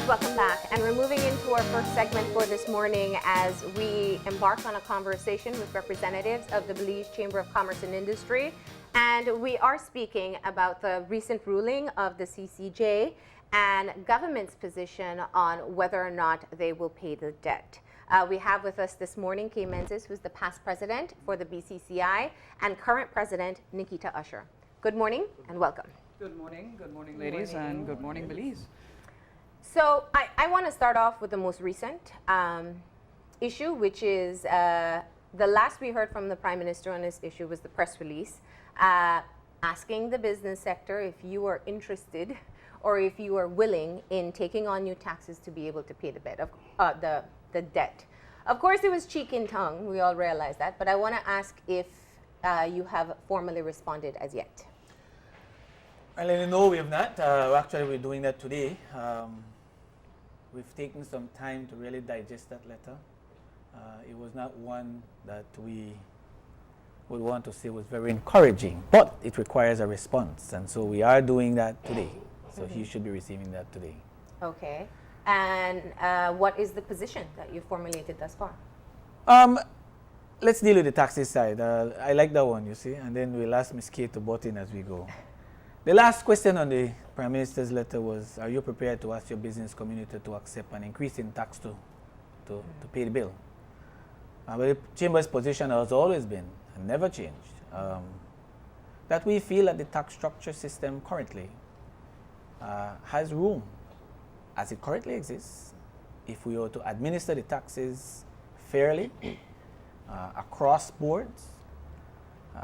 Welcome back. And we're moving into our first segment for this morning as we embark on a conversation with representatives of the Belize Chamber of Commerce and Industry. And we are speaking about the recent ruling of the CCJ and government's position on whether or not they will pay the debt. We have with us this morning Kay Menzies, who's the past president for the BCCI, and current president Nikita Usher. Good morning and welcome. Good morning, ladies, and good morning, Belize. So I want to start off with the most recent issue, which is the last we heard from the Prime Minister on this issue was the press release asking the business sector if you are interested or if you are willing in taking on new taxes to be able to pay the debt. Of course, it was cheek in tongue. We all realize that. But I want to ask if you have formally responded as yet. Well, no, we have not. Actually, we're doing that today. We've taken some time to really digest that letter. It was not one that we would want to say was very encouraging, but it requires a response. And so we are doing that today. So he should be receiving that today. Okay. And what is the position that you formulated thus far? Let's deal with the taxes side. I like that one, you see, and then we'll ask Ms. Kay to butt in as we go. The last question on the Prime Minister's letter was, are you prepared to ask your business community to accept an increase in tax to pay the bill? But the Chamber's position has always been, and never changed, that we feel that the tax structure system currently has room, as it currently exists, if we were to administer the taxes fairly across boards.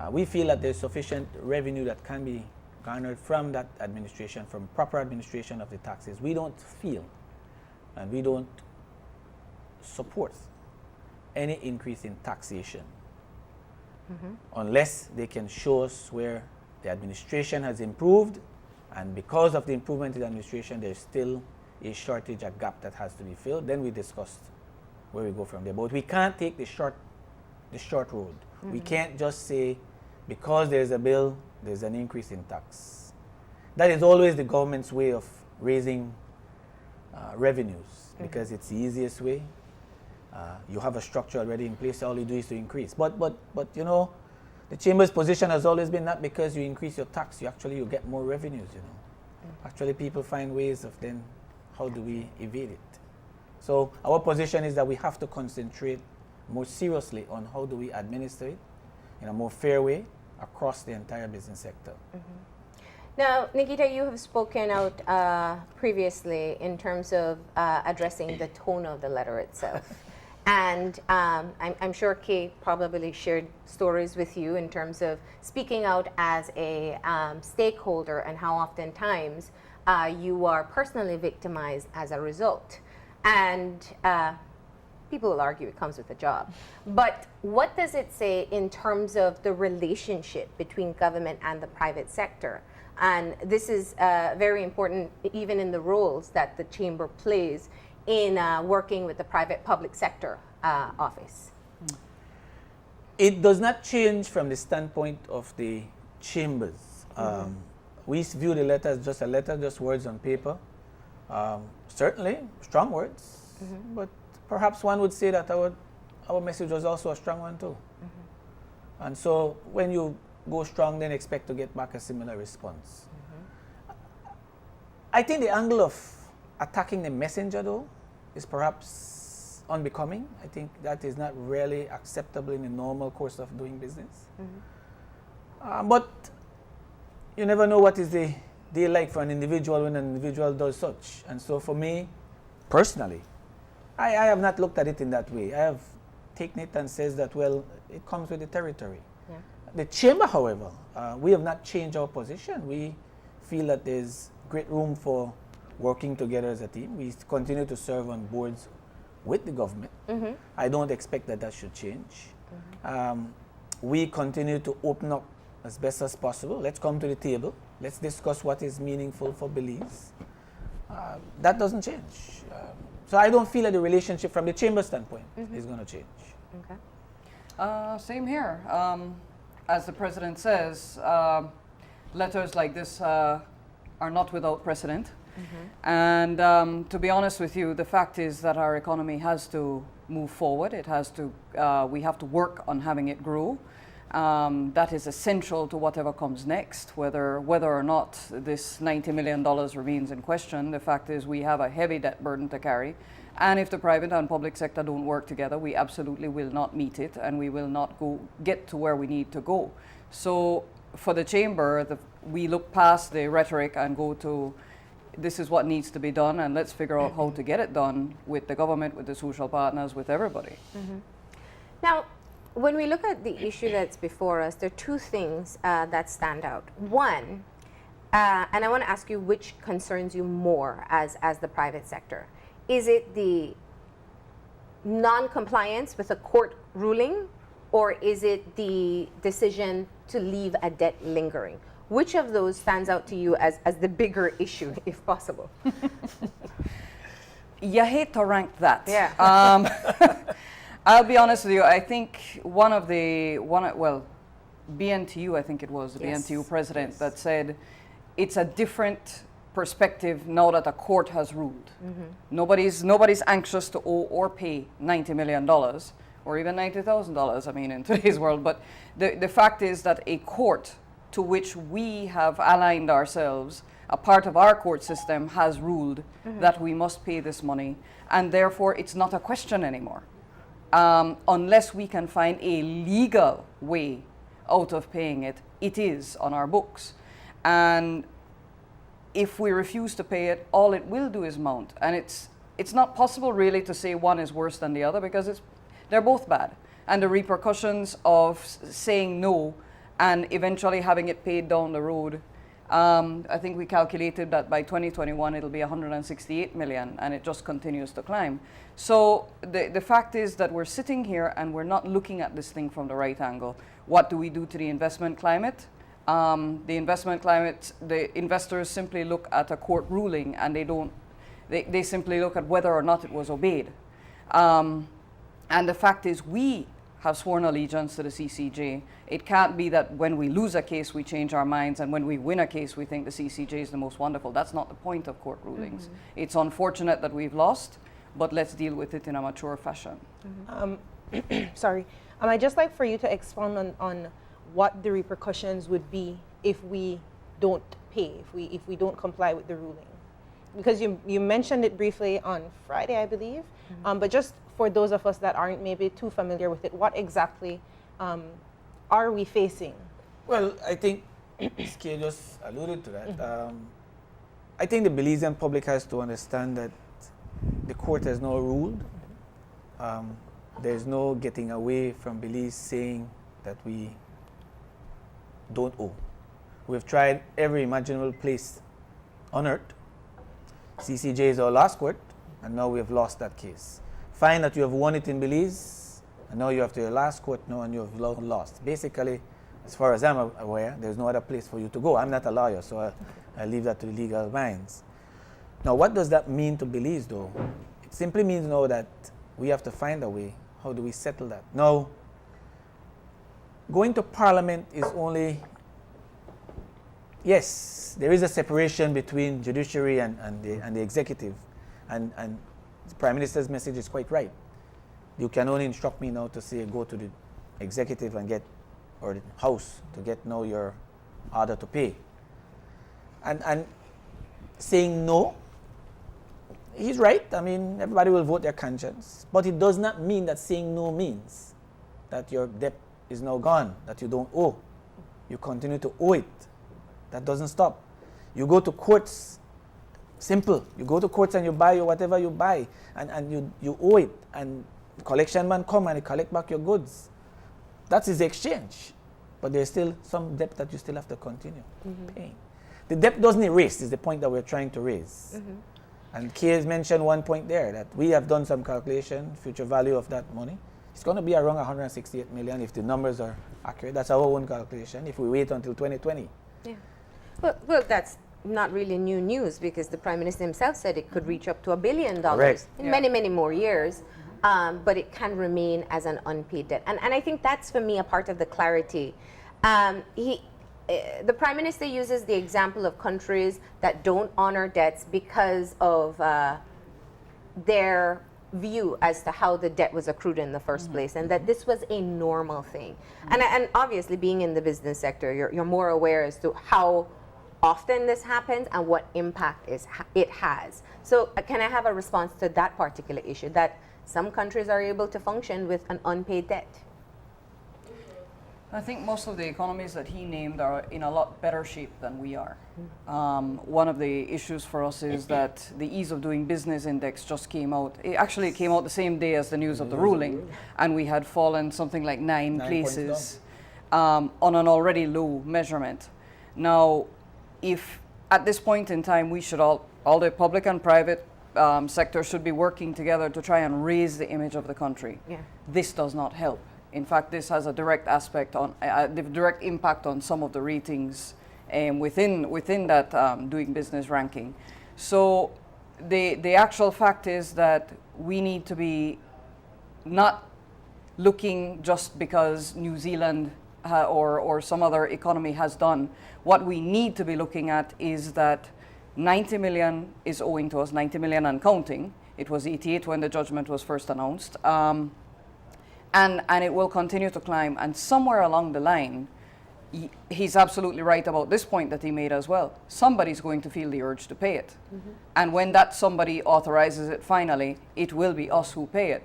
We feel that there's sufficient revenue that can be garnered from that administration, from proper administration of the taxes. We don't feel and we don't support any increase in taxation unless they can show us where the administration has improved, and because of the improvement in the administration there's still a shortage, a gap that has to be filled. Then we discussed where we go from there. But we can't take the short road. We can't just say because there's a bill there's an increase in tax. That is always the government's way of raising revenues, because it's the easiest way. You have a structure already in place, all you do is to increase. But you know, the Chamber's position has always been not because you increase your tax, you get more revenues, you know. Actually, people find ways of then, how do we evade it? So our position is that we have to concentrate more seriously on how do we administer it in a more fair way across the entire business sector. Now, Nikita, you have spoken out previously in terms of addressing the tone of the letter itself. And I'm sure Kay probably shared stories with you in terms of speaking out as a stakeholder and how oftentimes you are personally victimized as a result. And people will argue it comes with a job. But what does it say in terms of the relationship between government and the private sector? And this is very important even in the roles that the Chamber plays in working with the private public sector office. It does not change from the standpoint of the Chambers. We view the letter as just a letter, just words on paper. Certainly, strong words, but perhaps one would say that our message was also a strong one too. And so when you go strong, then expect to get back a similar response. I think the angle of attacking the messenger, though, is perhaps unbecoming. I think that is not really acceptable in the normal course of doing business. But you never know what is the day like for an individual when an individual does such. And so for me, personally, I have not looked at it in that way. I have taken it and says that, well, it comes with the territory. The Chamber, however, we have not changed our position. We feel that there's great room for working together as a team. We continue to serve on boards with the government. I don't expect that should change. We continue to open up as best as possible. Let's come to the table. Let's discuss what is meaningful for Belize. That doesn't change. So I don't feel that the relationship from the Chamber standpoint is going to change. Same here. As the President says, letters like this are not without precedent. And to be honest with you, the fact is that our economy has to move forward. It has to, we have to work on having it grow. That is essential to whatever comes next, whether or not this $90 million remains in question. The fact is we have a heavy debt burden to carry. And if the private and public sector don't work together, we absolutely will not meet it, and we will not get to where we need to go. So for the chamber, we look past the rhetoric and go to, this is what needs to be done, and let's figure out how to get it done with the government, with the social partners, with everybody. Now, when we look at the issue that's before us, there are two things that stand out. One, and I want to ask you which concerns you more as the private sector. Is it the non-compliance with a court ruling, or is it the decision to leave a debt lingering? Which of those stands out to you as the bigger issue, if possible? You hate to rank that. Yeah. I'll be honest with you. I think BNTU, I think it was the BNTU president that said it's a different perspective now that a court has ruled. Nobody's anxious to owe or pay $90 million or even $90,000, I mean, in today's world. But the fact is that a court to which we have aligned ourselves, a part of our court system, has ruled that we must pay this money, and therefore it's not a question anymore. Unless we can find a legal way out of paying it, it is on our books. And if we refuse to pay it, all it will do is mount. And it's not possible really to say one is worse than the other, because they're both bad. And the repercussions of saying no and eventually having it paid down the road, I think we calculated that by 2021 it'll be 168 million, and it just continues to climb. So the fact is that we're sitting here and we're not looking at this thing from the right angle. What do we do to the investment climate? The investment climate, the investors simply look at a court ruling, and they simply look at whether or not it was obeyed. And the fact is we have sworn allegiance to the CCJ. It can't be that when we lose a case we change our minds, and when we win a case we think the CCJ is the most wonderful. That's not the point of court rulings. It's unfortunate that we've lost, but let's deal with it in a mature fashion. Sorry. I'd just like for you to expound on what the repercussions would be if we don't pay, if we don't comply with the ruling. Because you mentioned it briefly on Friday, I believe, but just for those of us that aren't maybe too familiar with it, what exactly are we facing? Well, I think Skye just alluded to that. I think the Belizean public has to understand that the court has now ruled. There's no getting away from Belize saying that we don't owe. We've tried every imaginable place on earth. CCJ is our last court, and now we have lost that case. Find that you have won it in Belize, and now you have to your last court now, and you have lost. Basically, as far as I'm aware, there's no other place for you to go. I'm not a lawyer, so I leave that to the legal minds. Now, what does that mean to Belize, though? It simply means now that we have to find a way. How do we settle that? Now, going to Parliament is only, yes, there is a separation between judiciary and the executive, and the Prime Minister's message is quite right. You can only instruct me now to say go to the executive and or the House to get now your order to pay. And saying no, he's right. I mean, everybody will vote their conscience, but it does not mean that saying no means that your debt is now gone, that you don't owe. You continue to owe it. That doesn't stop. You go to courts, simple. You go to courts and you buy whatever you buy, and you owe it, and the collection man come and he collect back your goods. That is the exchange. But there's still some debt that you still have to continue paying. The debt doesn't erase, is the point that we're trying to raise. And Kay has mentioned one point there, that we have done some calculation, future value of that money. It's going to be around 168 million if the numbers are accurate. That's our own calculation if we wait until 2020. Yeah. Well, that's not really new news, because the Prime Minister himself said it could reach up to $1 billion in many, many more years. But it can remain as an unpaid debt. And I think that's, for me, a part of the clarity. the Prime Minister uses the example of countries that don't honor debts because of their view as to how the debt was accrued in the first place, and that this was a normal thing. And obviously, being in the business sector, you're more aware as to how often this happens and what impact it has. So can I have a response to that particular issue, that some countries are able to function with an unpaid debt? I think most of the economies that he named are in a lot better shape than we are. One of the issues for us is that the ease of doing business index just came out. It actually came out the same day as the news of the ruling, and we had fallen something like 9 places on an already low measurement. Now, if at this point in time we should all the public and private sector should be working together to try and raise the image of the country, this does not help. In fact, this has a direct aspect on the direct impact on some of the ratings within that doing business ranking. So the actual fact is that we need to be not looking just because New Zealand or some other economy has done. What we need to be looking at is that 90 million is owing to us, 90 million and counting. It was 88 when the judgment was first announced. And it will continue to climb. And somewhere along the line, he's absolutely right about this point that he made as well. Somebody's going to feel the urge to pay it. And when that somebody authorizes it finally, it will be us who pay it.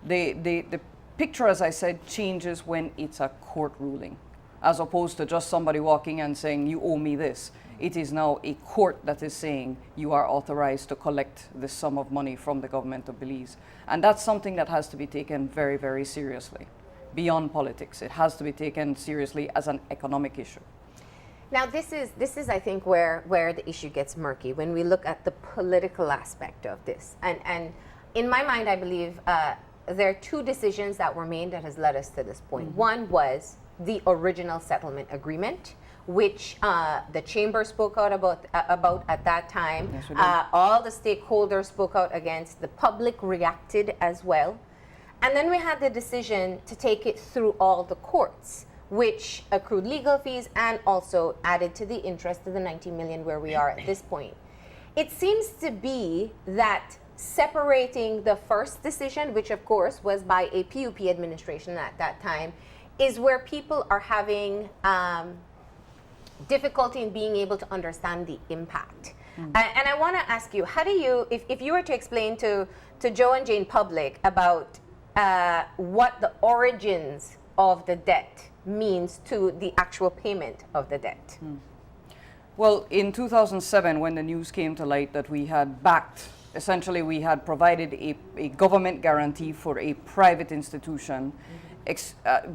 The picture, as I said, changes when it's a court ruling, as opposed to just somebody walking and saying, you owe me this. It is now a court that is saying you are authorized to collect this sum of money from the government of Belize. And that's something that has to be taken very, very seriously, beyond politics. It has to be taken seriously as an economic issue. Now, this is I think, where the issue gets murky, when we look at the political aspect of this. And in my mind, I believe there are 2 decisions that were made that has led us to this point. One was the original settlement agreement, which the chamber spoke out about at that time. Yes, all the stakeholders spoke out against. The public reacted as well. And then we had the decision to take it through all the courts, which accrued legal fees and also added to the interest of the 90 million where we are at this point. It seems to be that separating the first decision, which of course was by a PUP administration at that time, is where people are having difficulty in being able to understand the impact. And I want to ask you, how do you, if you were to explain to Joe and Jane public about what the origins of the debt means to the actual payment of the debt? Well, in 2007, when the news came to light that we had backed, essentially we had provided a government guarantee for a private institution,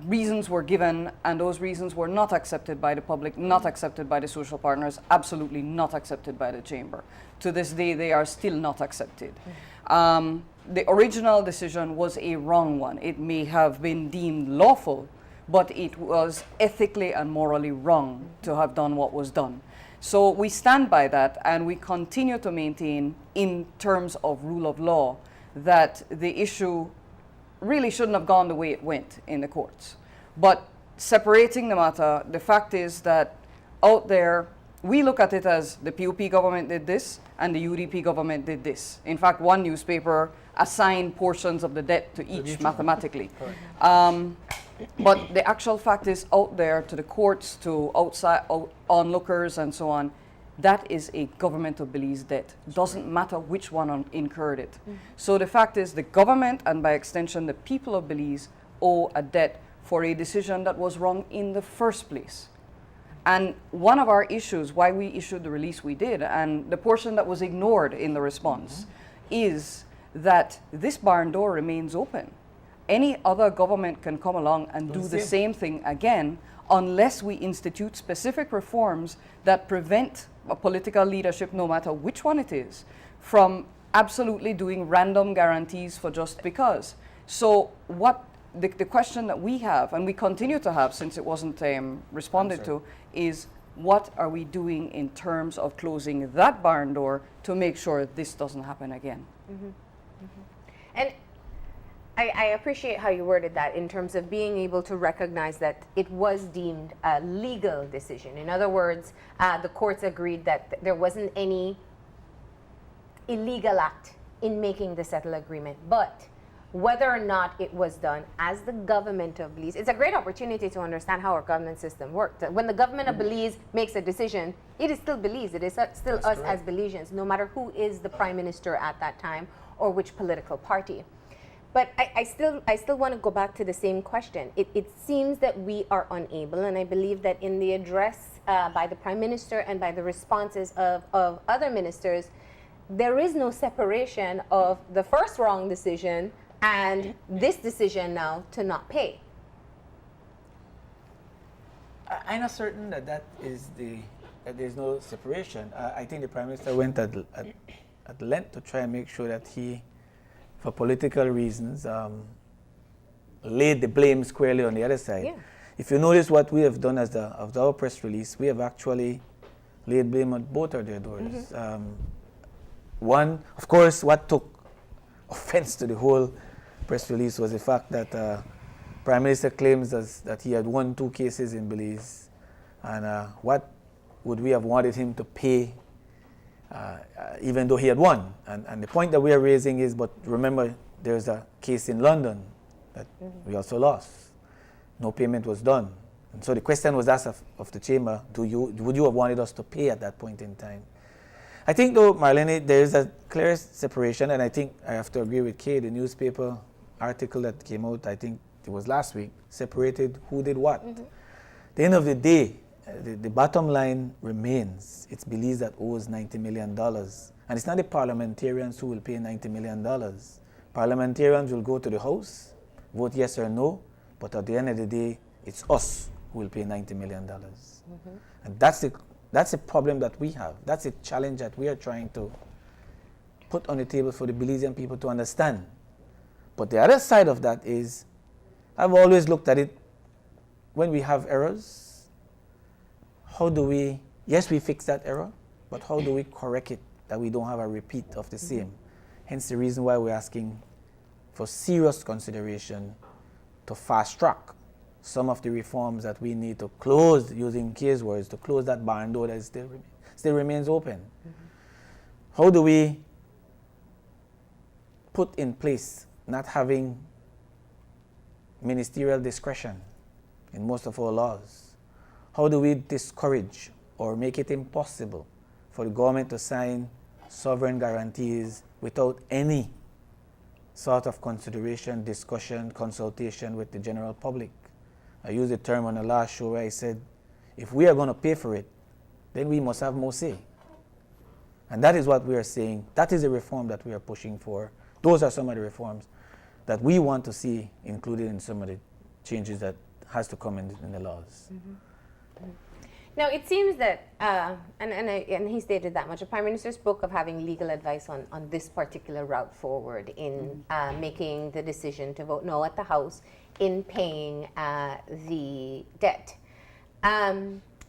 reasons were given, and those reasons were not accepted by the public, not accepted by the social partners, absolutely not accepted by the chamber. To this day, they are still not accepted. The original decision was a wrong one. It may have been deemed lawful, but it was ethically and morally wrong to have done what was done. So we stand by that, and we continue to maintain, in terms of rule of law, that the issue really shouldn't have gone the way it went in the courts. But separating the matter, the fact is that out there, we look at it as the PUP government did this and the UDP government did this. In fact, one newspaper assigned portions of the debt to each mathematically. But the actual fact is, out there to the courts, to outside onlookers and so on, that is a government of Belize debt. Doesn't matter which one incurred it. So the fact is, the government, and by extension the people of Belize, owe a debt for a decision that was wrong in the first place. And one of our issues, why we issued the release we did, and the portion that was ignored in the response, is that this barn door remains open. Any other government can come along and do the same thing again, unless we institute specific reforms that prevent a political leadership, no matter which one it is, from absolutely doing random guarantees for just because. So what the question that we have, and we continue to have since it wasn't responded to, is what are we doing in terms of closing that barn door to make sure this doesn't happen again? And I appreciate how you worded that in terms of being able to recognize that it was deemed a legal decision. In other words, the courts agreed that there wasn't any illegal act in making the settle agreement. But whether or not it was done as the government of Belize, it's a great opportunity to understand how our government system works. That when the government of Belize makes a decision, it is still Belize. It is still us as Belizeans, no matter who is the prime minister at that time or which political party. But I still want to go back to the same question. It seems that we are unable, and I believe that in the address by the Prime Minister and by the responses of other ministers, there is no separation of the first wrong decision and this decision now to not pay. I'm not certain that that there's no separation. I think the Prime Minister went at length to try and make sure that he, for political reasons, laid the blame squarely on the other side. Yeah. If you notice what we have done as our press release, we have actually laid blame on both of their doors. One, of course, what took offense to the whole press release was the fact that Prime Minister claims that he had won 2 cases in Belize, and what would we have wanted him to pay even though he had won. And the point that we are raising is, but remember, there's a case in London that we also lost. No payment was done. And so the question was asked of the chamber, would you have wanted us to pay at that point in time? I think, though, Marlene, there is a clear separation, and I think I have to agree with Kay. The newspaper article that came out, I think it was last week, separated who did what. At the end of the day, the bottom line remains, it's Belize that owes $90 million. And it's not the parliamentarians who will pay $90 million. Parliamentarians will go to the House, vote yes or no, but at the end of the day, it's us who will pay $90 million. And that's the problem that we have. That's a challenge that we are trying to put on the table for the Belizean people to understand. But the other side of that is, I've always looked at it, when we have errors, how do we, yes, we fix that error, but how do we correct it that we don't have a repeat of the same? Hence the reason why we're asking for serious consideration to fast track some of the reforms that we need to close, using Kay's words, to close that barn door that still remains open. How do we put in place not having ministerial discretion in most of our laws? How do we discourage or make it impossible for the government to sign sovereign guarantees without any sort of consideration, discussion, consultation with the general public? I used the term on the last show where I said, if we are going to pay for it, then we must have more say. And that is what we are saying. That is the reform that we are pushing for. Those are some of the reforms that we want to see included in some of the changes that has to come in the laws. Now, it seems that, and he stated that much, the Prime Minister spoke of having legal advice on this particular route forward in making the decision to vote no at the House in paying the debt.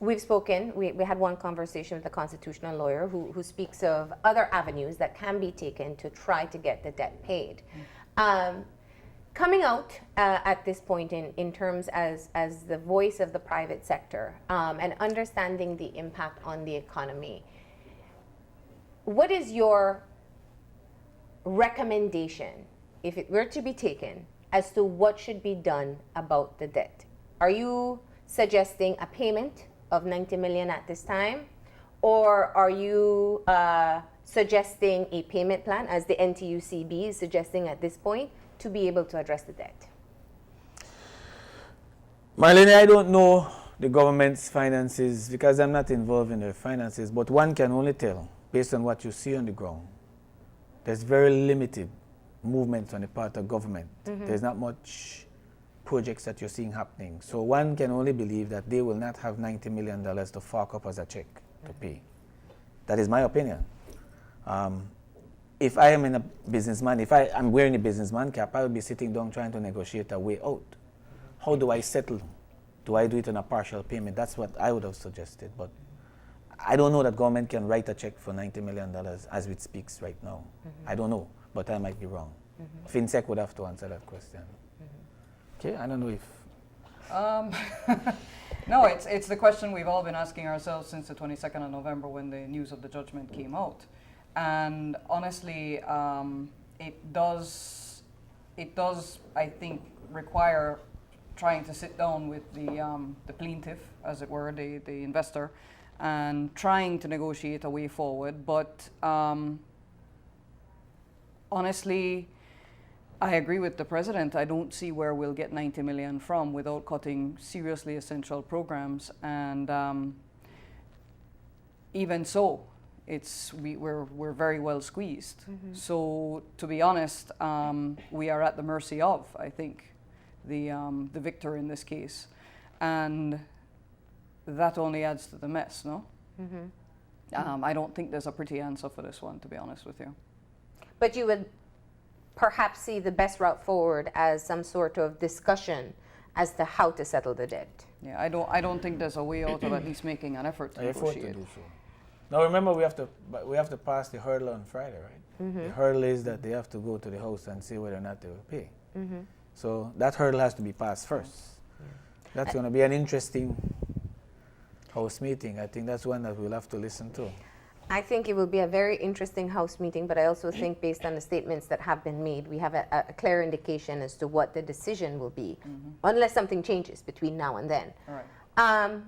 We've spoken, we had one conversation with a constitutional lawyer who speaks of other avenues that can be taken to try to get the debt paid. Coming out at this point in terms as the voice of the private sector and understanding the impact on the economy, what is your recommendation, if it were to be taken, as to what should be done about the debt? Are you suggesting a payment of $90 million at this time, or are you suggesting a payment plan, as the NTUCB is suggesting at this point, to be able to address the debt? Marlene, I don't know the government's finances because I'm not involved in their finances, but one can only tell based on what you see on the ground. There's very limited movement on the part of government. There's not much projects that you're seeing happening. So one can only believe that they will not have $90 million to fork up as a check to pay. That is my opinion. If I am in a businessman, if I am wearing a businessman cap, I would be sitting down trying to negotiate a way out. How do I settle? Do I do it on a partial payment? That's what I would have suggested. But I don't know that government can write a check for $90 million as it speaks right now. I don't know, but I might be wrong. FinSec would have to answer that question. Okay, I don't know if... No, it's the question we've all been asking ourselves since the 22nd of November when the news of the judgment came out. And honestly, it does, I think, require trying to sit down with the plaintiff, as it were, the investor, and trying to negotiate a way forward. But honestly, I agree with the president. I don't see where we'll get 90 million from without cutting seriously essential programs. And even so, we're very well squeezed. So to be honest, we are at the mercy of, I think, the victor in this case, and that only adds to the mess. No, I don't think there's a pretty answer for this one, to be honest with you. But you would perhaps see the best route forward as some sort of discussion as to how to settle the debt. Yeah, I don't think there's a way out of at least making an effort to negotiate. do so. Now remember, we have to pass the hurdle on Friday, right? The hurdle is that they have to go to the House and see whether or not they will pay. So that hurdle has to be passed first. That's going to be an interesting House meeting. I think that's one that we'll have to listen to. I think it will be a very interesting House meeting, but I also think based on the statements that have been made, we have a clear indication as to what the decision will be, unless something changes between now and then. All right.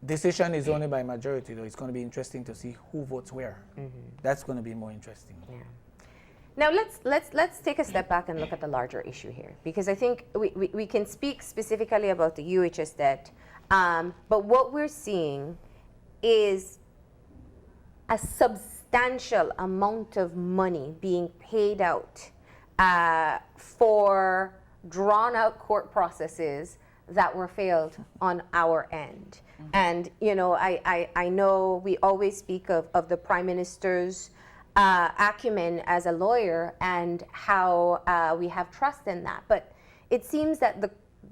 Decision is only by majority, though. It's going to be interesting to see who votes where. That's going to be more interesting. Yeah. Now let's take a step back and look at the larger issue here, because I think we can speak specifically about the UHS debt, but what we're seeing is a substantial amount of money being paid out for drawn-out court processes that were failed on our end. And, you know, I know we always speak of the Prime Minister's acumen as a lawyer and how we have trust in that. But it seems that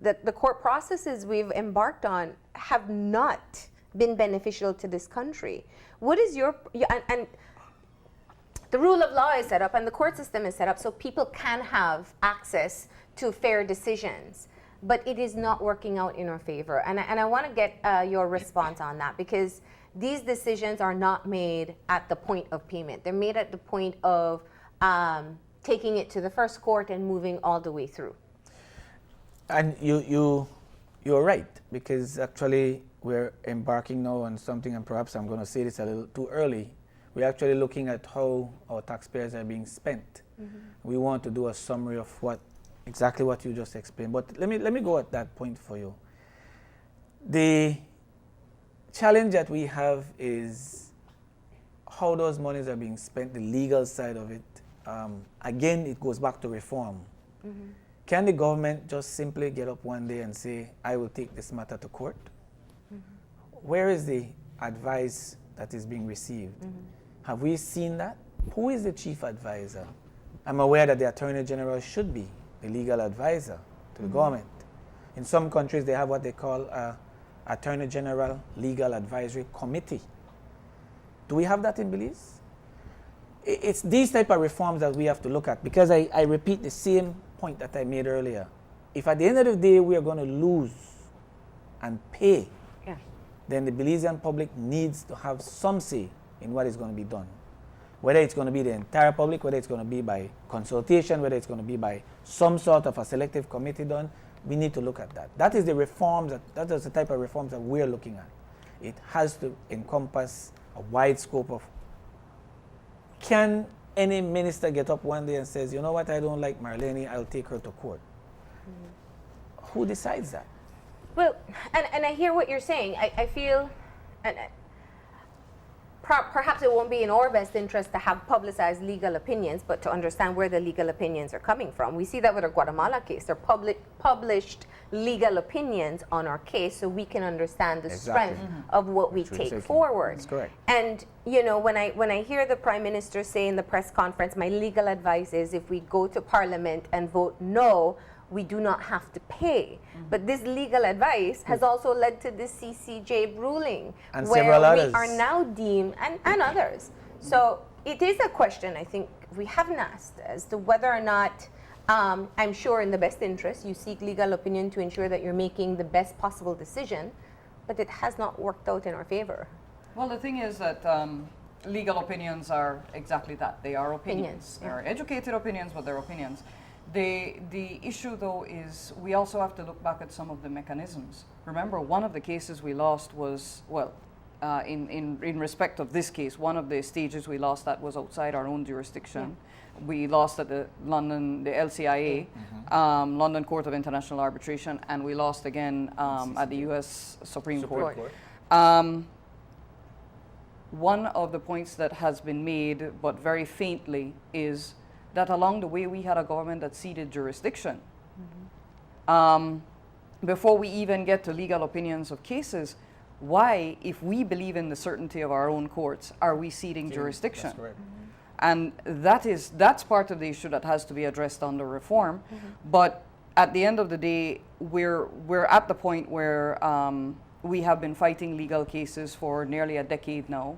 the court processes we've embarked on have not been beneficial to this country. What is and the rule of law is set up and the court system is set up so people can have access to fair decisions, but it is not working out in our favor. And I want to get your response on that, because these decisions are not made at the point of payment. They're made at the point of taking it to the first court and moving all the way through. And you're right, because actually we're embarking now on something, and perhaps I'm going to say this a little too early. We're actually looking at how our taxpayers are being spent. We want to do a summary of exactly what you just explained. But let me go at that point for you. The challenge that we have is how those monies are being spent, the legal side of it. Again, it goes back to reform. Can the government just simply get up one day and say, I will take this matter to court? Where is the advice that is being received? Have we seen that? Who is the chief advisor? I'm aware that the Attorney General should be the legal advisor to the government. In some countries, they have what they call Attorney General Legal Advisory Committee. Do we have that in Belize? It's these type of reforms that we have to look at, because I repeat the same point that I made earlier. If at the end of the day we are going to lose and pay, then the Belizean public needs to have some say in what is going to be done. Whether it's going to be the entire public, whether it's going to be by consultation, whether it's going to be by some sort of a selective committee done, we need to look at that. That is the reforms, that is the type of reforms that we're looking at. It has to encompass a wide scope of, can any minister get up one day and says, you know what, I don't like Marlene, I'll take her to court? Who decides that? Well, and I hear what you're saying. I feel, and perhaps it won't be in our best interest to have publicized legal opinions, but to understand where the legal opinions are coming from. We see that with our Guatemala case. They're published legal opinions on our case so we can understand the strength of what we take forward. That's correct. And, you know, when I hear the Prime Minister say in the press conference, my legal advice is if we go to Parliament and vote no, we do not have to pay. But this legal advice has also led to this CCJ ruling, and where several we others are now deemed, and others. So it is a question, I think, we haven't asked as to whether or not, I'm sure in the best interest, you seek legal opinion to ensure that you're making the best possible decision, but it has not worked out in our favor. Well, the thing is that legal opinions are exactly that. They are opinions. Yeah. They're educated opinions, but they're opinions. The issue, though, is we also have to look back at some of the mechanisms. Remember, one of the cases we lost was, well, in respect of this case, one of the stages we lost that was outside our own jurisdiction. Yeah. We lost at the LCIA, London Court of International Arbitration, and we lost again at the U.S. Supreme Court. One of the points that has been made, but very faintly, is that along the way we had a government that ceded jurisdiction. Before we even get to legal opinions of cases, why, if we believe in the certainty of our own courts, are we ceding jurisdiction? That's correct. And that's part of the issue that has to be addressed under reform. But at the end of the day, we're at the point where we have been fighting legal cases for nearly a decade now.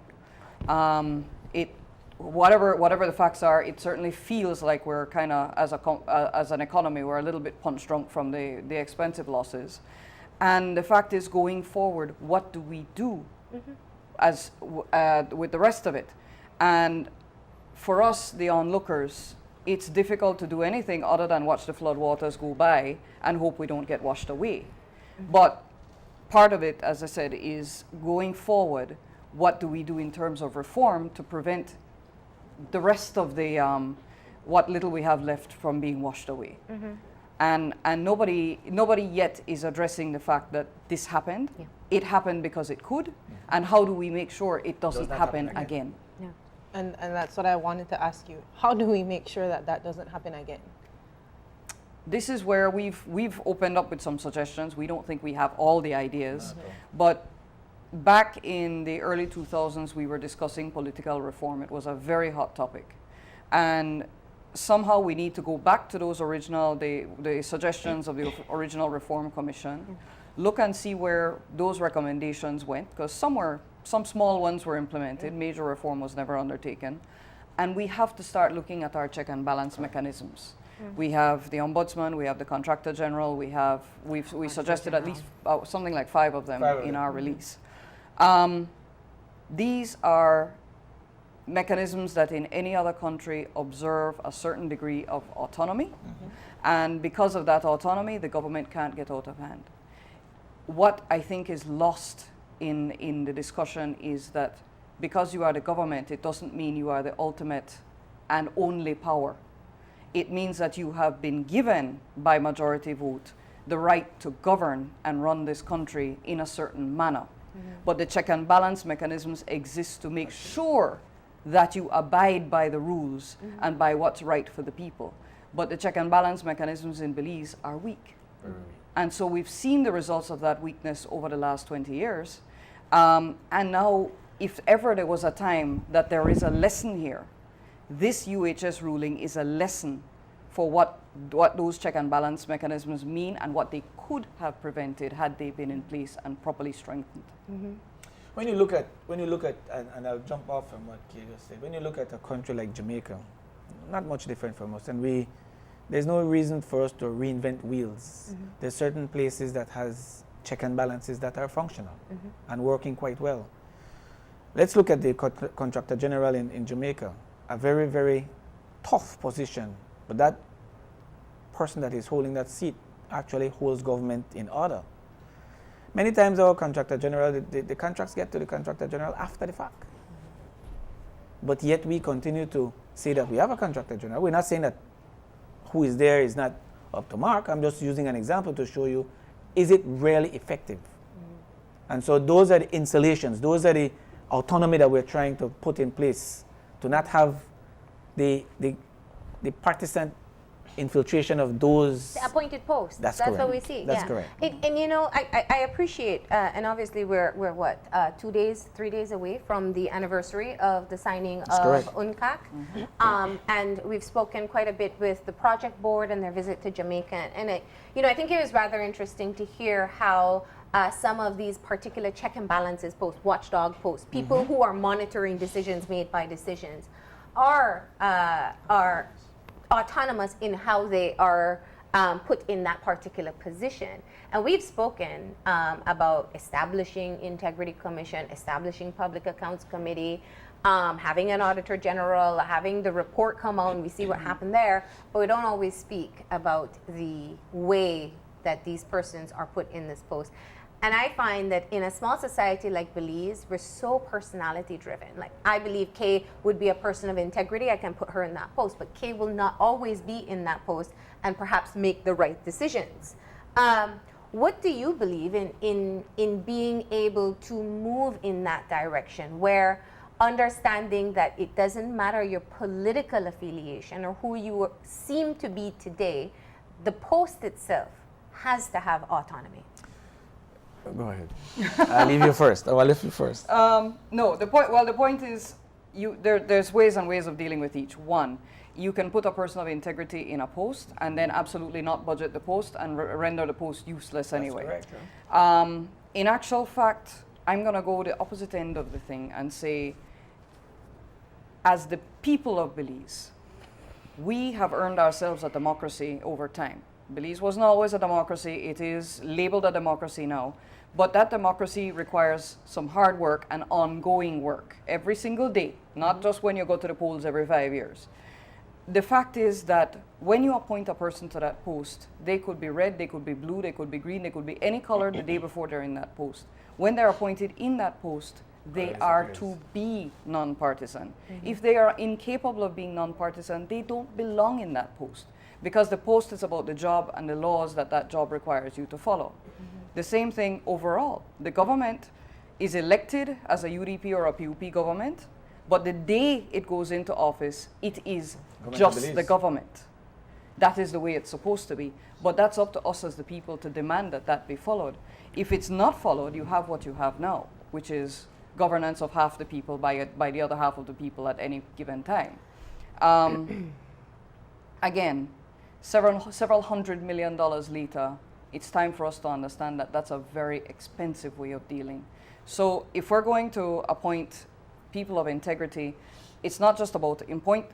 Whatever the facts are, it certainly feels like we're kind of, as an economy, we're a little bit punch drunk from the expensive losses. And the fact is, going forward, what do we do with the rest of it? And for us, the onlookers, it's difficult to do anything other than watch the floodwaters go by and hope we don't get washed away. But part of it, as I said, is going forward, what do we do in terms of reform to prevent the rest of the what little we have left from being washed away? And nobody yet is addressing the fact that this happened. Yeah. It happened because it could, and how do we make sure it doesn't happen again? Yeah. And that's what I wanted to ask you. How do we make sure that that doesn't happen again? This is where we've opened up with some suggestions. We don't think we have all the ideas, but back in the early 2000s, we were discussing political reform. It was a very hot topic, and somehow we need to go back to those the suggestions of the original Reform Commission, look and see where those recommendations went, because some small ones were implemented, major reform was never undertaken, and we have to start looking at our check and balance mechanisms. We have the Ombudsman, we have the Contractor General, we suggested at least something like 5 of them in our release. These are mechanisms that in any other country observe a certain degree of autonomy, and because of that autonomy, the government can't get out of hand. What I think is lost in the discussion is that because you are the government, it doesn't mean you are the ultimate and only power. It means that you have been given by majority vote the right to govern and run this country in a certain manner. But the check and balance mechanisms exist to make sure that you abide by the rules and by what's right for the people. But the check and balance mechanisms in Belize are weak. And so we've seen the results of that weakness over the last 20 years. And now, if ever there was a time that there is a lesson here, this UHS ruling is a lesson for what those check and balance mechanisms mean and what they could have prevented had they been in place and properly strengthened. When you look at, and I'll jump off from what Kay just said, when you look at a country like Jamaica, not much different from us, and there's no reason for us to reinvent wheels. There's certain places that has check and balances that are functional and working quite well. Let's look at the Contractor General in Jamaica, a very, very tough position, but that person that is holding that seat actually holds government in order. Many times our Contractor General, the contracts get to the Contractor General after the fact. But yet we continue to say that we have a Contractor General. We're not saying that who is there is not up to mark. I'm just using an example to show you, is it really effective? And so those are the insulations, those are the autonomy that we're trying to put in place to not have the partisan infiltration of those. The appointed posts. That's what we see. That's correct. And you know, I appreciate, and obviously we're what, 3 days away from the anniversary of the signing of UNCAC. And we've spoken quite a bit with the project board and their visit to Jamaica. And I think it was rather interesting to hear how some of these particular check and balances posts, watchdog posts, people who are monitoring decisions made by decisions, are autonomous in how they are put in that particular position. And we've spoken about establishing integrity commission, establishing public accounts committee, having an auditor general, having the report come out and we see what happened there, but we don't always speak about the way that these persons are put in this post. And I find that in a small society like Belize, we're so personality driven. Like, I believe Kay would be a person of integrity. I can put her in that post, but Kay will not always be in that post and perhaps make the right decisions. What do you believe in being able to move in that direction, where understanding that it doesn't matter your political affiliation or who you seem to be today, the post itself has to have autonomy? Go ahead. I'll leave you first. I'll leave you first. No, the point is, there's ways and ways of dealing with each. One, you can put a person of integrity in a post and then absolutely not budget the post and render the post useless anyway. That's correct. In actual fact, I'm going to go the opposite end of the thing and say, as the people of Belize, we have earned ourselves a democracy over time. Belize wasn't always a democracy. It is labeled a democracy now. But that democracy requires some hard work and ongoing work every single day, not just when you go to the polls every 5 years. The fact is that when you appoint a person to that post, they could be red, they could be blue, they could be green, they could be any color the day before they're in that post. When they're appointed in that post, they are to be non-partisan. If they are incapable of being non-partisan, they don't belong in that post, because the post is about the job and the laws that that job requires you to follow. The same thing overall. The government is elected as a UDP or a PUP government, but the day it goes into office, it is just the government. That is the way it's supposed to be. But that's up to us as the people to demand that that be followed. If it's not followed, you have what you have now, which is governance of half the people by the other half of the people at any given time. Again, several $100 million later, it's time for us to understand that that's a very expensive way of dealing. So if we're going to appoint people of integrity, it's not just about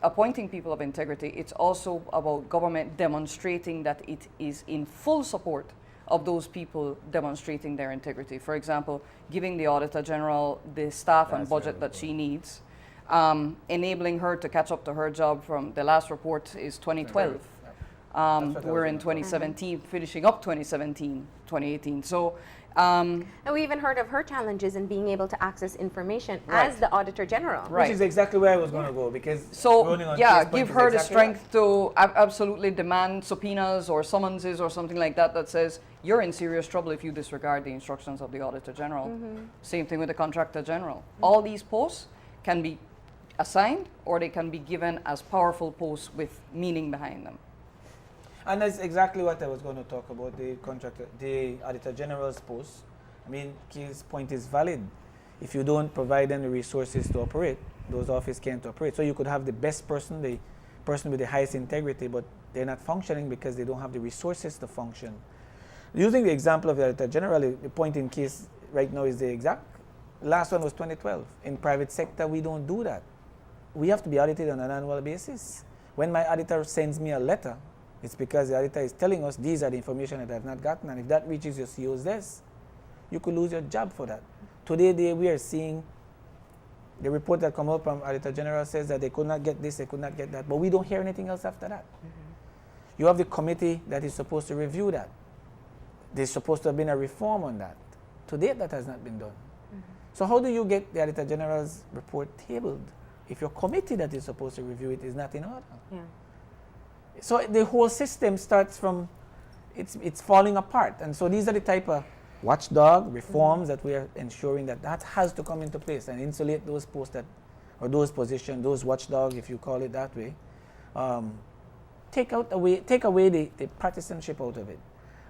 appointing people of integrity, it's also about government demonstrating that it is in full support of those people demonstrating their integrity. For example, giving the Auditor General the staff and budget that she needs, enabling her to catch up to her job from the last report is 2012. We're in 2017, finishing up 2017, 2018. So, and we even heard of her challenges in being able to access information as the Auditor General. Which is exactly where I was going to go, because give her the strength to absolutely demand subpoenas or summonses or something like that that says you're in serious trouble if you disregard the instructions of the Auditor General. Same thing with the Contractor General. All these posts can be assigned or they can be given as powerful posts with meaning behind them. And that's exactly what I was going to talk about, the Auditor General's post. I mean, his point is valid. If you don't provide them the resources to operate, those offices can't operate. So you could have the best person, the person with the highest integrity, but they're not functioning because they don't have the resources to function. Using the example of the Auditor General, the point in case right now is the exact last one was 2012. In private sector, we don't do that. We have to be audited on an annual basis. When my auditor sends me a letter, it's because the auditor is telling us these are the information that I've not gotten, and if that reaches your CEO's desk, you could lose your job for that. Today, we are seeing the report that comes up from Auditor General says that they could not get this, they could not get that, but we don't hear anything else after that. You have the committee that is supposed to review that. There's supposed to have been a reform on that. To date, that has not been done. So how do you get the Auditor General's report tabled if your committee that is supposed to review it is not in order? So the whole system starts from, it's falling apart. And so these are the type of watchdog reforms that we are ensuring that has to come into place and insulate those posts or those positions, those watchdog, if you call it that way. Take away the partisanship out of it.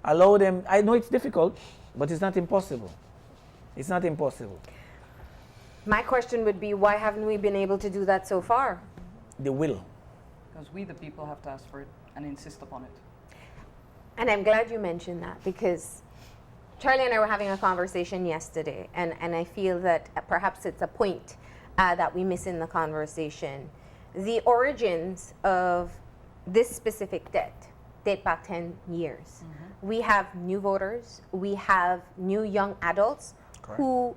Allow them, I know it's difficult, but it's not impossible. It's not impossible. My question would be, why haven't we been able to do that so far? The will. Because we, the people, have to ask for it and insist upon it. And I'm glad you mentioned that, because Charlie and I were having a conversation yesterday, and I feel that perhaps it's a point that we miss in the conversation. the origins of this specific debt date back 10 years. We have new voters, we have new young adults who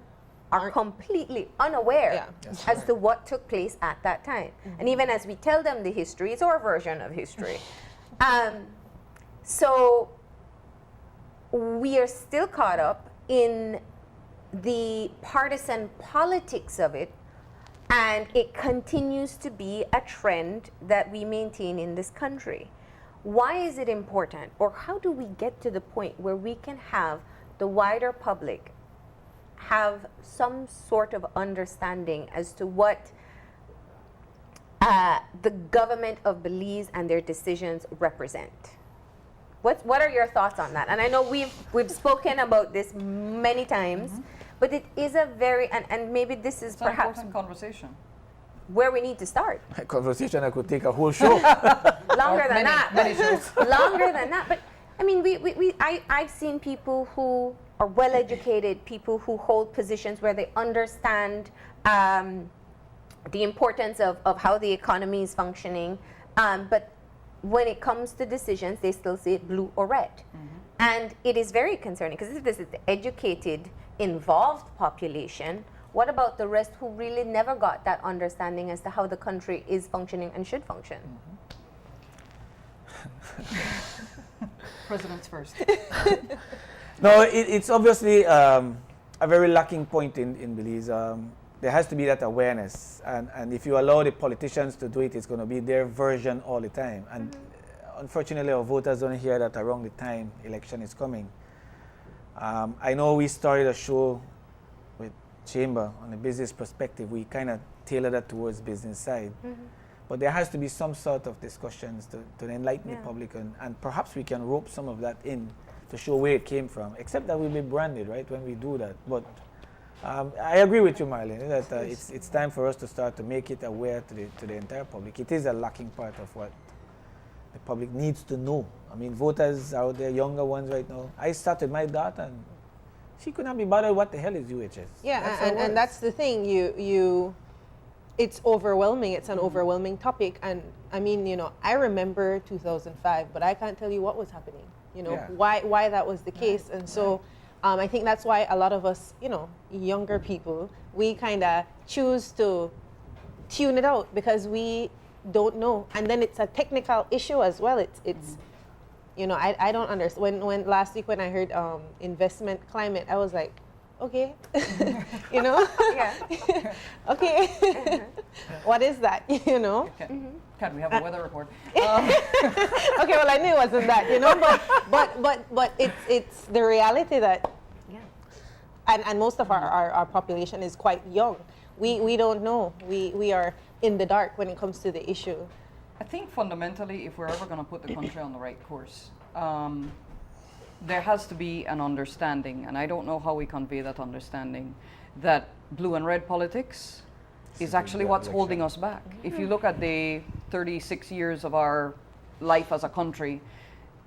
are completely unaware as to what took place at that time. And even as we tell them the history, it's our version of history. So we are still caught up in the partisan politics of it, and it continues to be a trend that we maintain in this country. Why is it important, or how do we get to the point where we can have the wider public have some sort of understanding as to what the government of Belize and their decisions represent? What are your thoughts on that? And I know we've spoken about this many times, but it is a very, and maybe this is perhaps an important conversation where we need to start. A conversation that could take a whole show. Longer than that. Many shows. Longer than that. But I mean, I've seen people who are well educated, people who hold positions where they understand the importance of how the economy is functioning, but when it comes to decisions, they still see it blue or red. And it is very concerning, because if this is the educated, involved population, what about the rest who really never got that understanding as to how the country is functioning and should function? Presidents first. No, it's obviously a very lacking point in Belize. There has to be that awareness, and if you allow the politicians to do it, it's going to be their version all the time. And unfortunately, our voters don't hear that around the time election is coming. I know we started a show with Chamber on the business perspective. We kind of tailor that towards business side. But there has to be some sort of discussions to enlighten the public, and perhaps we can rope some of that in to show where it came from, except that we'll be branded, right, when we do that. But I agree with you, Marlene, that it's time for us to start to make it aware to the entire public. It is a lacking part of what the public needs to know. I mean, voters out there, younger ones right now. I started my daughter, and she could not be bothered what the hell is UHS. Yeah, and that's the thing. It's overwhelming. It's an overwhelming topic. And I mean, I remember 2005, but I can't tell you what was happening. Why that was the case. And so I think that's why a lot of us, younger people, we kind of choose to tune it out because we don't know. And then it's a technical issue as well. It's I don't understand. When last week when I heard investment climate, I was like, okay, Yeah. okay, what is that, Can we have a weather report? Okay, well, I knew it wasn't that, but it's the reality that, and most of our population is quite young. We don't know. We are in the dark when it comes to the issue. I think fundamentally, if we're ever going to put the country on the right course, there has to be an understanding, and I don't know how we convey that understanding, that blue and red politics is actually what's holding us back. If you look at the 36 years of our life as a country,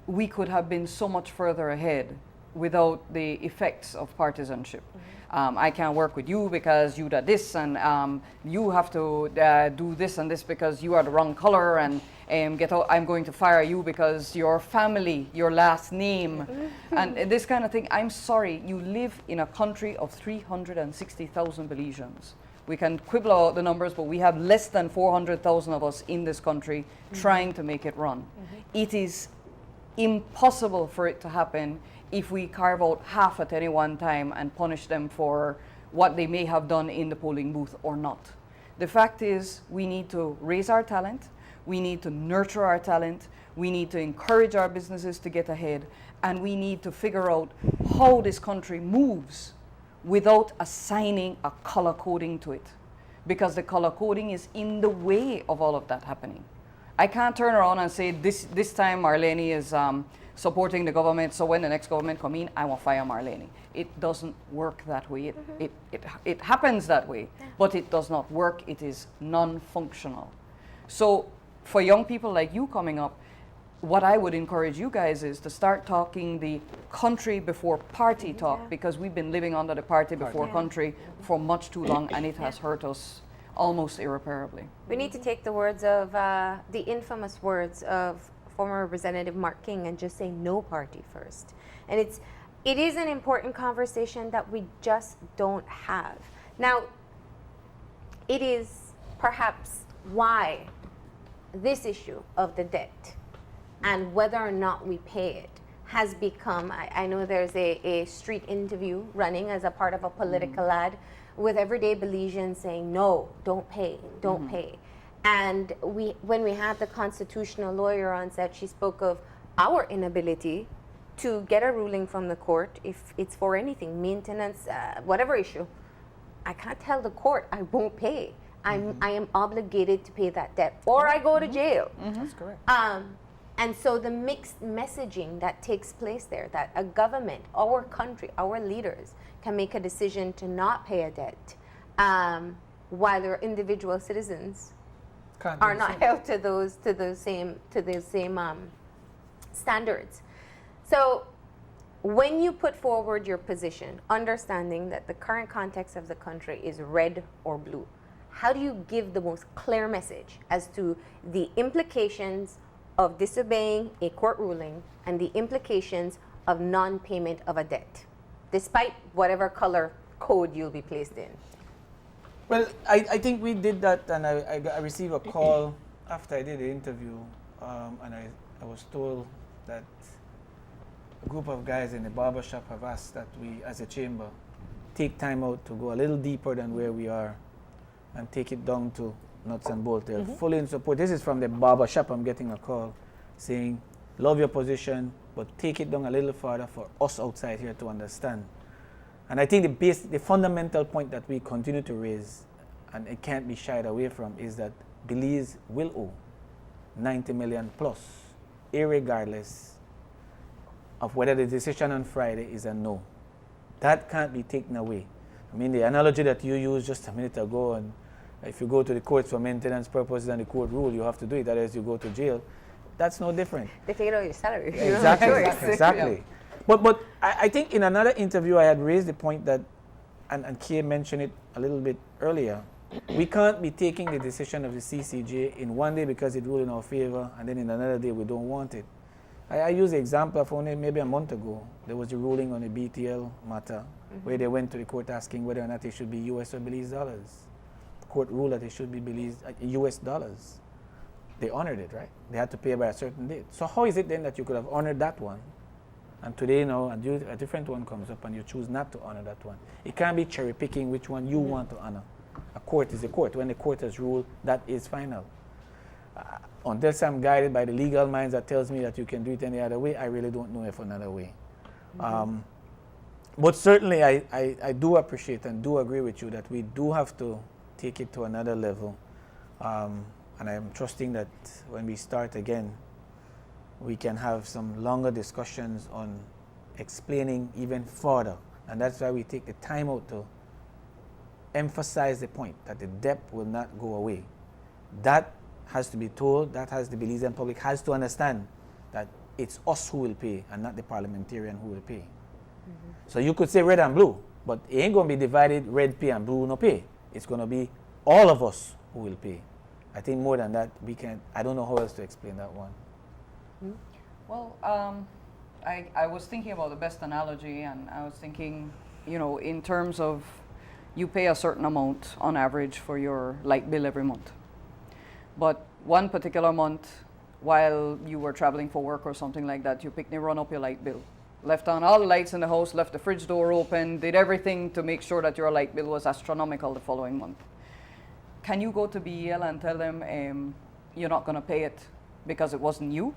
we could have been so much further ahead without the effects of partisanship. I can't work with you because you did this, and you have to do this and this because you are the wrong color, and get out, I'm going to fire you because your family, your last name, and this kind of thing. I'm sorry, you live in a country of 360,000 Belizeans. We can quibble about the numbers, but we have less than 400,000 of us in this country trying to make it run. It is impossible for it to happen if we carve out half at any one time and punish them for what they may have done in the polling booth or not. The fact is, we need to raise our talent, we need to nurture our talent, we need to encourage our businesses to get ahead, and we need to figure out how this country moves without assigning a color coding to it, because the color coding is in the way of all of that happening. I can't turn around and say this time Marlene is supporting the government, so when the next government come in, I will fire Marlene. It doesn't work that way. It happens that way, but it does not work. It is non-functional. So for young people like you coming up, what I would encourage you guys is to start talking the country before party talk, because we've been living under the party before country for much too long, and it has hurt us almost irreparably. We need to take the words of, the infamous words of former Representative Mark King and just say no party first. And it is an important conversation that we just don't have. Now, it is perhaps why this issue of the debt and whether or not we pay it has become, I know there's a street interview running as a part of a political ad with everyday Belizeans saying, no, don't pay, don't pay. And when we had the constitutional lawyer on set, she spoke of our inability to get a ruling from the court if it's for anything, maintenance, whatever issue. I can't tell the court I won't pay. I am obligated to pay that debt, or I go to jail. That's correct. And so the mixed messaging that takes place there, that a government, our country, our leaders can make a decision to not pay a debt, while their individual citizens are not held to those same standards. So when you put forward your position, understanding that the current context of the country is red or blue, how do you give the most clear message as to the implications of disobeying a court ruling and the implications of non-payment of a debt, despite whatever color code you'll be placed in? Well, I think we did that, and I received a call after I did the interview, and I was told that a group of guys in the barber shop have asked that we, as a chamber, take time out to go a little deeper than where we are and take it down to nuts and bolts. They're fully in support. This is from the barber shop. I'm getting a call saying, love your position, but take it down a little further for us outside here to understand. And I think the fundamental point that we continue to raise, and it can't be shied away from, is that Belize will owe 90 million plus, irregardless of whether the decision on Friday is a no. That can't be taken away. I mean, the analogy that you used just a minute ago, and if you go to the courts for maintenance purposes and the court rule, you have to do it, otherwise you go to jail. That's no different. They take it out of your salary. Exactly. Yeah. But I think in another interview I had raised the point that, and Kay mentioned it a little bit earlier, we can't be taking the decision of the CCJ in one day because it ruled in our favor, and then in another day we don't want it. I use the example of only maybe a month ago, there was a ruling on the BTL matter where they went to the court asking whether or not it should be US or Belize dollars. The court ruled that it should be US dollars. They honored it, right? They had to pay by a certain date. So how is it then that you could have honored that one, and today now a different one comes up and you choose not to honor that one? It can't be cherry picking which one you want to honor. A court is a court. When the court has ruled, that is final. Unless I'm guided by the legal minds that tells me that you can do it any other way, I really don't know of another way. But certainly I do appreciate and do agree with you that we do have to take it to another level. And I'm trusting that when we start again, we can have some longer discussions on explaining even further. And that's why we take the time out to emphasize the point that the debt will not go away. That has to be told, that has the Belizean public has to understand that it's us who will pay and not the parliamentarian who will pay. So you could say red and blue, but it ain't going to be divided red pay and blue no pay. It's going to be all of us who will pay. I think more than that, we can't, I don't know how else to explain that one. Well, I was thinking about the best analogy, and I was thinking, in terms of you pay a certain amount on average for your light bill every month. But one particular month, while you were traveling for work or something like that, you picnically run up your light bill. Left on all the lights in the house, left the fridge door open, did everything to make sure that your light bill was astronomical the following month. Can you go to BEL and tell them you're not going to pay it because it wasn't you?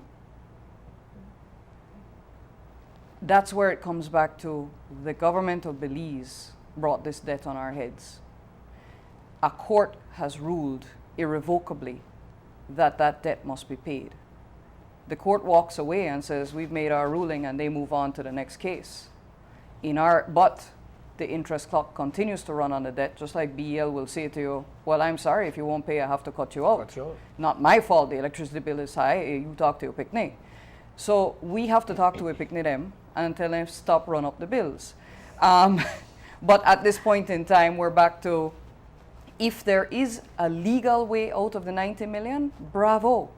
That's where it comes back to the government of Belize brought this debt on our heads. A court has ruled irrevocably that debt must be paid. The court walks away and says, we've made our ruling, and they move on to the next case. But the interest clock continues to run on the debt, just like BEL will say to you, well, I'm sorry, if you won't pay, I have to cut you out. Not my fault, the electricity bill is high, you talk to your picnic. So we have to talk to a picnic them and tell them, stop, run up the bills. But at this point in time, we're back to, If there is a legal way out of the 90 million, bravo.